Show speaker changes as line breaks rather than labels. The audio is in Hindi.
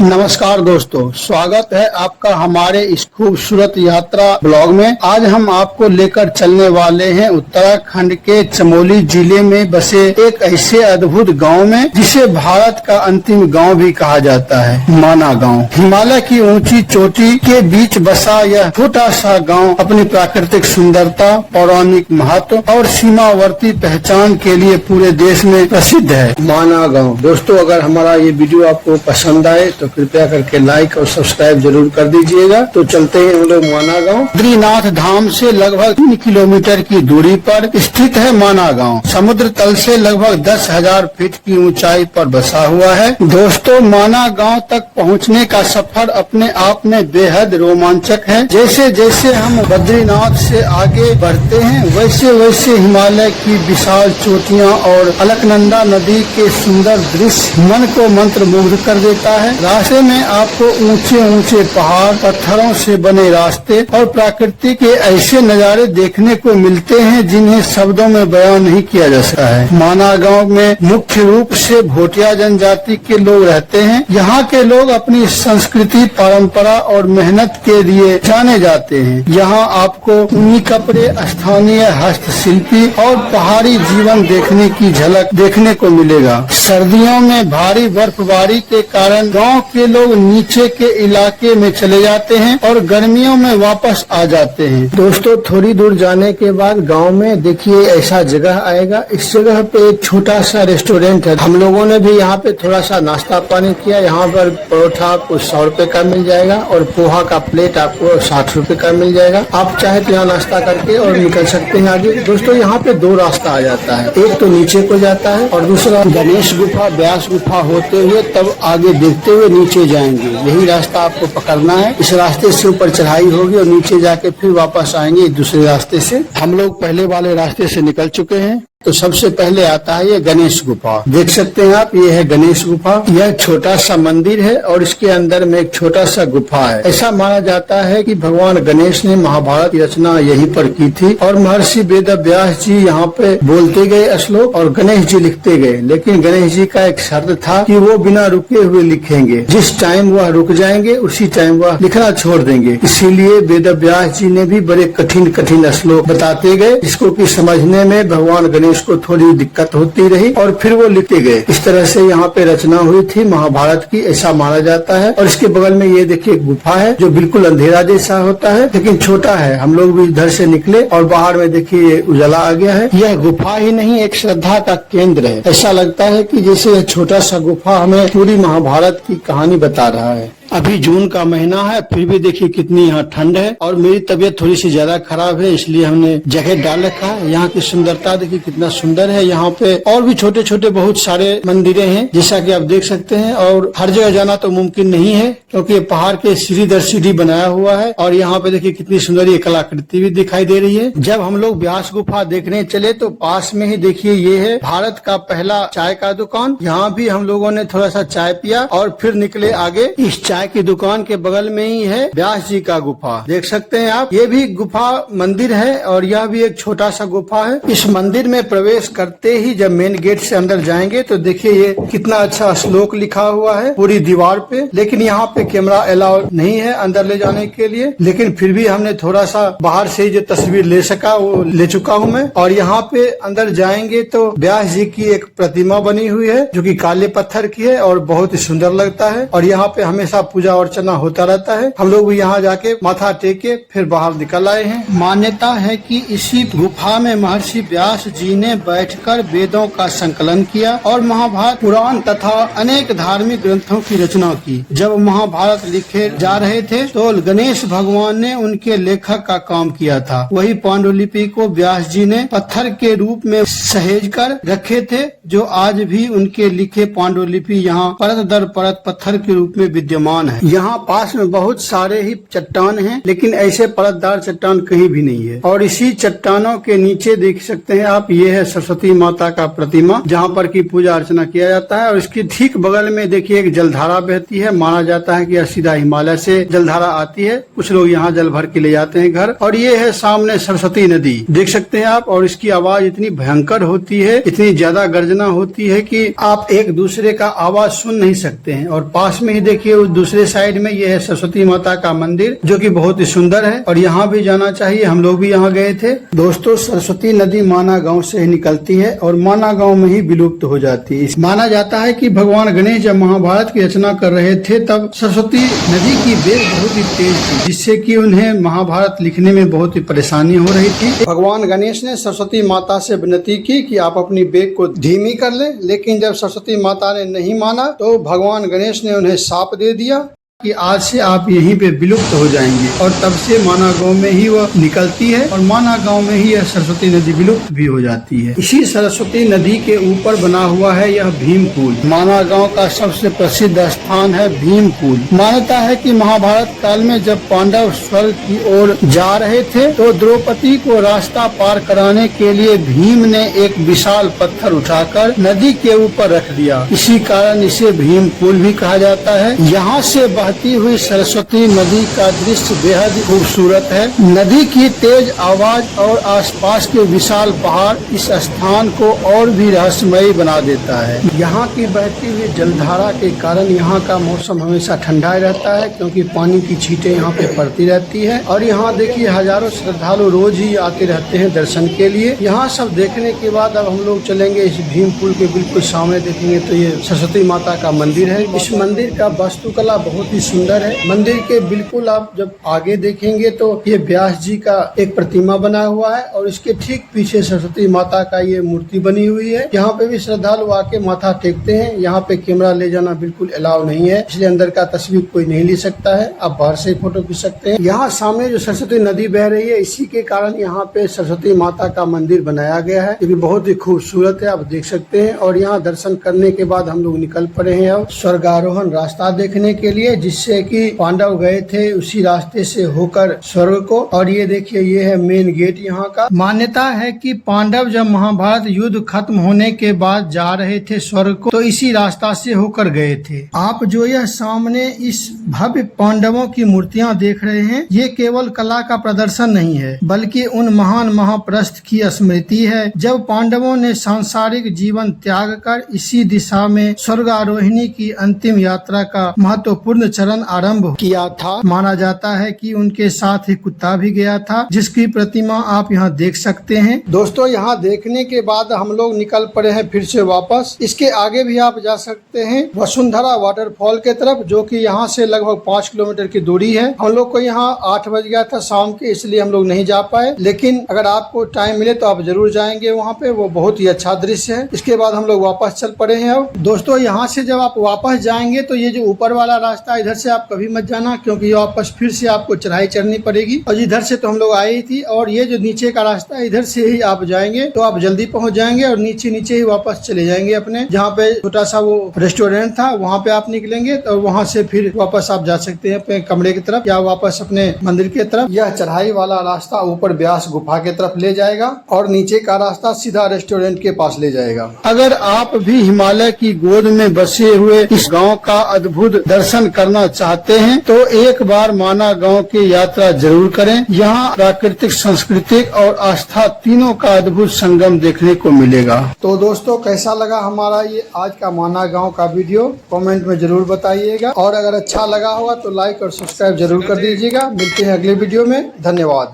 नमस्कार दोस्तों, स्वागत है आपका हमारे इस खूबसूरत यात्रा ब्लॉग में। आज हम आपको लेकर चलने वाले हैं उत्तराखंड के चमोली जिले में बसे एक ऐसे अद्भुत गांव में जिसे भारत का अंतिम गांव भी कहा जाता है, माना गांव। हिमालय की ऊंची चोटी के बीच बसा यह छोटा सा गांव अपनी प्राकृतिक सुंदरता, पौराणिक महत्व और सीमावर्ती पहचान के लिए पूरे देश में प्रसिद्ध है, माना गाँव। दोस्तों, अगर हमारा ये वीडियो आपको पसंद आए तो कृपया करके लाइक और सब्सक्राइब जरूर कर दीजिएगा। तो चलते हैं हम लोग माना गाँव। बद्रीनाथ धाम से लगभग 3 किलोमीटर की दूरी पर स्थित है माना गाँव। समुद्र तल से लगभग 10,000 फीट की ऊंचाई पर बसा हुआ है। दोस्तों, माना गाँव तक पहुँचने का सफर अपने आप में बेहद रोमांचक है। जैसे जैसे हम बद्रीनाथ से आगे बढ़ते हैं वैसे वैसे हिमालय की विशाल चोटियाँ और अलकनंदा नदी के सुंदर दृश्य मन को मंत्रमुग्ध कर देता है। रास्ते में आपको ऊंचे ऊंचे पहाड़, पत्थरों से बने रास्ते और प्रकृति के ऐसे नज़ारे देखने को मिलते हैं जिन्हें शब्दों में बयान नहीं किया जा सकता है। माना गांव में मुख्य रूप से भोटिया जनजाति के लोग रहते हैं। यहाँ के लोग अपनी संस्कृति, परंपरा और मेहनत के लिए जाने जाते हैं। यहाँ आपको ऊनी कपड़े, स्थानीय हस्तशिल्पी और पहाड़ी जीवन देखने की झलक देखने को मिलेगा। सर्दियों में भारी बर्फबारी के कारण गांव के लोग नीचे के इलाके में चले जाते हैं और गर्मियों में वापस आ जाते हैं। दोस्तों, थोड़ी दूर जाने के बाद गांव में देखिए ऐसा जगह आएगा। इस जगह पे एक छोटा सा रेस्टोरेंट है। हम लोगों ने भी यहाँ पे थोड़ा सा नाश्ता पानी किया। यहाँ पर परोठा आपको 100 रुपए का मिल जाएगा और पोहा का प्लेट आपको 60 रुपए का मिल जाएगा। आप चाहे तो यहाँ नाश्ता करके और निकल सकते हैं आगे। दोस्तों, यहाँ पे 2 रास्ता आ जाता है। एक तो नीचे को जाता है और दूसरा गणेश गुफा, व्यास गुफा होते हुए तब आगे देखते हुए नीचे जाएंगे। यही रास्ता आपको पकड़ना है। इस रास्ते से ऊपर चढ़ाई होगी और नीचे जाके फिर वापस आएंगे दूसरे रास्ते से। हम लोग पहले वाले रास्ते से निकल चुके हैं। तो सबसे पहले आता है ये गणेश गुफा। देख सकते हैं आप, ये है गणेश गुफा। यह छोटा सा मंदिर है और इसके अंदर में एक छोटा सा गुफा है। ऐसा माना जाता है कि भगवान गणेश ने महाभारत की रचना यहीं पर की थी और महर्षि वेद व्यास जी यहाँ पे बोलते गए श्लोक और गणेश जी लिखते गए। लेकिन गणेश जी का एक शर्त था कि वो बिना रुके हुए लिखेंगे। जिस टाइम वह रुक जाएंगे उसी टाइम वह लिखना छोड़ देंगे। इसीलिए वेद व्यास जी ने भी बड़े कठिन कठिन श्लोक बताते गए, जिसको कि समझने में भगवान गणेश को थोड़ी दिक्कत होती रही और फिर वो लिखते गए। इस तरह से यहाँ पे रचना हुई थी महाभारत की, ऐसा माना जाता है। और इसके बगल में ये देखिए गुफा है जो बिल्कुल अंधेरा जैसा होता है लेकिन छोटा है। हम लोग भी इधर से निकले और बाहर में देखिए उजाला आ गया है। यह गुफा ही नहीं, एक श्रद्धा का केंद्र है। ऐसा लगता है कि जैसे यह छोटा सा गुफा हमें पूरी महाभारत की कहानी बता रहा है। अभी जून का महीना है, फिर भी देखिए कितनी यहाँ ठंड है और मेरी तबीयत थोड़ी सी ज्यादा खराब है, इसलिए हमने जैकेट डाल रखा है। यहाँ की सुंदरता देखिए कितना सुंदर है। यहाँ पे और भी छोटे छोटे बहुत सारे मंदिरें हैं जैसा कि आप देख सकते हैं। और हर जगह जाना तो मुमकिन नहीं है क्योंकि पहाड़ के सीढ़ी दर सीढ़ी बनाया हुआ है। और यहाँ पे देखिए कितनी सुंदर ये कलाकृति भी दिखाई दे रही है। जब हम लोग व्यास गुफा देखने चले तो पास में ही देखिए ये है भारत का पहला चाय का दुकान। यहाँ भी हम लोगों ने थोड़ा सा चाय पिया और फिर निकले आगे। इस चाय की दुकान के बगल में ही है व्यास जी का गुफा। देख सकते हैं आप, ये भी गुफा मंदिर है और यह भी एक छोटा सा गुफा है। इस मंदिर में प्रवेश करते ही जब मेन गेट से अंदर जाएंगे तो देखिए ये कितना अच्छा श्लोक लिखा हुआ है पूरी दीवार पे। लेकिन यहाँ पे कैमरा अलाउ नहीं है अंदर ले जाने के लिए, लेकिन फिर भी हमने थोड़ा सा बाहर से ही जो तस्वीर ले सका वो ले चुका हूँ मैं। और यहाँ पे अंदर जाएंगे तो व्यास जी की एक प्रतिमा बनी हुई है जो कि काले पत्थर की है और बहुत ही सुंदर लगता है। और यहाँ पे हमेशा पूजा अर्चना होता रहता है। हम लोग भी यहाँ जाके माथा टेक के फिर बाहर निकल आए हैं। मान्यता है कि इसी गुफा में महर्षि व्यास जी ने बैठकर वेदों का संकलन किया और महाभारत, पुराण तथा अनेक धार्मिक ग्रंथों की रचना की। जब महाभारत लिखे जा रहे थे तो गणेश भगवान ने उनके लेखक का काम किया था। वही पांडुलिपि को व्यास जी ने पत्थर के रूप में सहेज कर रखे थे, जो आज भी उनके लिखे पांडुलिपि यहाँ परत दर परत पत्थर के रूप में विद्यमान चट्टान है। यहाँ पास में बहुत सारे ही चट्टान हैं, लेकिन ऐसे परतदार चट्टान कहीं भी नहीं है। और इसी चट्टानों के नीचे देख सकते हैं आप, ये है सरस्वती माता का प्रतिमा, जहाँ पर की पूजा अर्चना किया जाता है। और इसके ठीक बगल में देखिए एक जलधारा बहती है। माना जाता है कि यह सीधा हिमालय से जलधारा आती है। कुछ लोग यहाँ जल भर के ले जाते हैं घर। और ये है सामने सरस्वती नदी, देख सकते हैं आप। और इसकी आवाज इतनी भयंकर होती है, इतनी ज्यादा गर्जना होती है कि आप एक दूसरे का आवाज सुन नहीं सकते हैं। और पास में ही देखिए उस दूसरे साइड में ये है सरस्वती माता का मंदिर, जो कि बहुत ही सुंदर है और यहाँ भी जाना चाहिए। हम लोग भी यहाँ गए थे। दोस्तों, सरस्वती नदी माना गांव से ही निकलती है और माना गांव में ही विलुप्त हो जाती है। माना जाता है कि भगवान गणेश जब महाभारत की रचना कर रहे थे, तब सरस्वती नदी की वेग बहुत ही तेज थी, जिससे कि उन्हें महाभारत लिखने में बहुत ही परेशानी हो रही थी। भगवान गणेश ने सरस्वती माता से विनती की कि आप अपनी वेग को धीमी कर लें, लेकिन जब सरस्वती माता ने नहीं माना तो भगवान गणेश ने उन्हें शाप दे दिया कि आज से आप यहीं पे विलुप्त हो जाएंगे। और तब से माना गांव में ही वह निकलती है और माना गांव में ही यह सरस्वती नदी विलुप्त भी हो जाती है। इसी सरस्वती नदी के ऊपर बना हुआ है यह भीम पुल। माना गांव का सबसे प्रसिद्ध स्थान है भीम पुल। मान्यता है कि महाभारत काल में जब पांडव स्वर्ग की ओर जा रहे थे, तो द्रौपदी को रास्ता पार कराने के लिए भीम ने एक विशाल पत्थर उठाकर नदी के ऊपर रख दिया। इसी कारण इसे भीम पुल भी कहा जाता है। यहाँ से बहती हुई सरस्वती नदी का दृश्य बेहद खूबसूरत है। नदी की तेज आवाज और आसपास के विशाल पहाड़ इस स्थान को और भी रहस्यमयी बना देता है। यहाँ की बहती हुई जलधारा के कारण यहाँ का मौसम हमेशा ठंडा रहता है, क्योंकि पानी की छींटें यहाँ पे पड़ती रहती है। और यहाँ देखिए हजारों श्रद्धालु रोज ही आते रहते हैं दर्शन के लिए। यहाँ सब देखने के बाद अब हम लोग चलेंगे इस भीम पुल के बिल्कुल सामने। देखेंगे तो ये सरस्वती माता का मंदिर है। इस मंदिर का वास्तुकला बहुत ही सुंदर है। मंदिर के बिल्कुल आप जब आगे देखेंगे तो ये व्यास जी का एक प्रतिमा बना हुआ है और इसके ठीक पीछे सरस्वती माता का ये मूर्ति बनी हुई है। यहाँ पे भी श्रद्धालु आके माथा टेकते हैं। यहाँ पे कैमरा ले जाना बिल्कुल अलाउ नहीं है, इसलिए अंदर का तस्वीर कोई नहीं ले सकता है। आप बाहर से फोटो खींच सकते हैं। यहाँ सामने जो सरस्वती नदी बह रही है, इसी के कारण यहाँ पे सरस्वती माता का मंदिर बनाया गया है, जो बहुत ही खूबसूरत है, आप देख सकते हैं। और यहाँ दर्शन करने के बाद हम लोग निकल पड़े हैं अब स्वर्गारोहण रास्ता देखने के लिए, जिससे कि पांडव गए थे उसी रास्ते से होकर स्वर्ग को। और ये देखिए ये है मेन गेट यहाँ का। मान्यता है कि पांडव जब महाभारत युद्ध खत्म होने के बाद जा रहे थे स्वर्ग को, तो इसी रास्ता से होकर गए थे। आप जो यह सामने इस भव्य पांडवों की मूर्तियां देख रहे हैं, ये केवल कला का प्रदर्शन नहीं है, बल्कि उन महान महाप्रस्थ की स्मृति है, जब पांडवों ने सांसारिक जीवन त्याग कर इसी दिशा में स्वर्गारोहिणी की अंतिम यात्रा का महत्वपूर्ण चरण आरंभ किया था। माना जाता है कि उनके साथ एक कुत्ता भी गया था, जिसकी प्रतिमा आप यहाँ देख सकते हैं। दोस्तों, यहाँ देखने के बाद हम लोग निकल पड़े हैं फिर से वापस। इसके आगे भी आप जा सकते हैं वसुंधरा वाटरफॉल के तरफ, जो कि यहाँ से लगभग 5 किलोमीटर की दूरी है। हम लोग को यहाँ 8 बज गया था शाम के, इसलिए हम लोग नहीं जा पाए, लेकिन अगर आपको टाइम मिले तो आप जरूर जाएंगे वहाँ पे। वो बहुत ही अच्छा दृश्य है। इसके बाद हम लोग वापस चल पड़े हैं। अब दोस्तों, यहाँ से जब आप वापस जाएंगे तो ये जो ऊपर वाला रास्ता, इधर से आप कभी मत जाना, क्योंकि वापस फिर से आपको चढ़ाई चढ़नी पड़ेगी। और इधर से तो हम लोग आए ही थी, और ये जो नीचे का रास्ता है, इधर से ही आप जाएंगे तो आप जल्दी पहुंच जाएंगे और नीचे नीचे ही वापस चले जाएंगे अपने, जहाँ पे छोटा सा वो रेस्टोरेंट था, वहाँ पे आप निकलेंगे तो वहाँ से फिर वापस आप जा सकते हैं अपने कमरे की तरफ या वापस अपने मंदिर की तरफ। यह चढ़ाई वाला रास्ता ऊपर व्यास गुफा की तरफ ले जाएगा और नीचे का रास्ता सीधा रेस्टोरेंट के पास ले जाएगा। अगर आप भी हिमालय की गोद में बसे हुए इस गाँव का अद्भुत दर्शन करना चाहते हैं तो एक बार माना गांव की यात्रा जरूर करें। यहाँ प्राकृतिक, सांस्कृतिक और आस्था तीनों का अद्भुत संगम देखने को मिलेगा। तो दोस्तों, कैसा लगा हमारा ये आज का माना गांव का वीडियो, कमेंट में जरूर बताइएगा। और अगर अच्छा लगा होगा तो लाइक और सब्सक्राइब जरूर कर दीजिएगा। मिलते हैं अगले वीडियो में। धन्यवाद।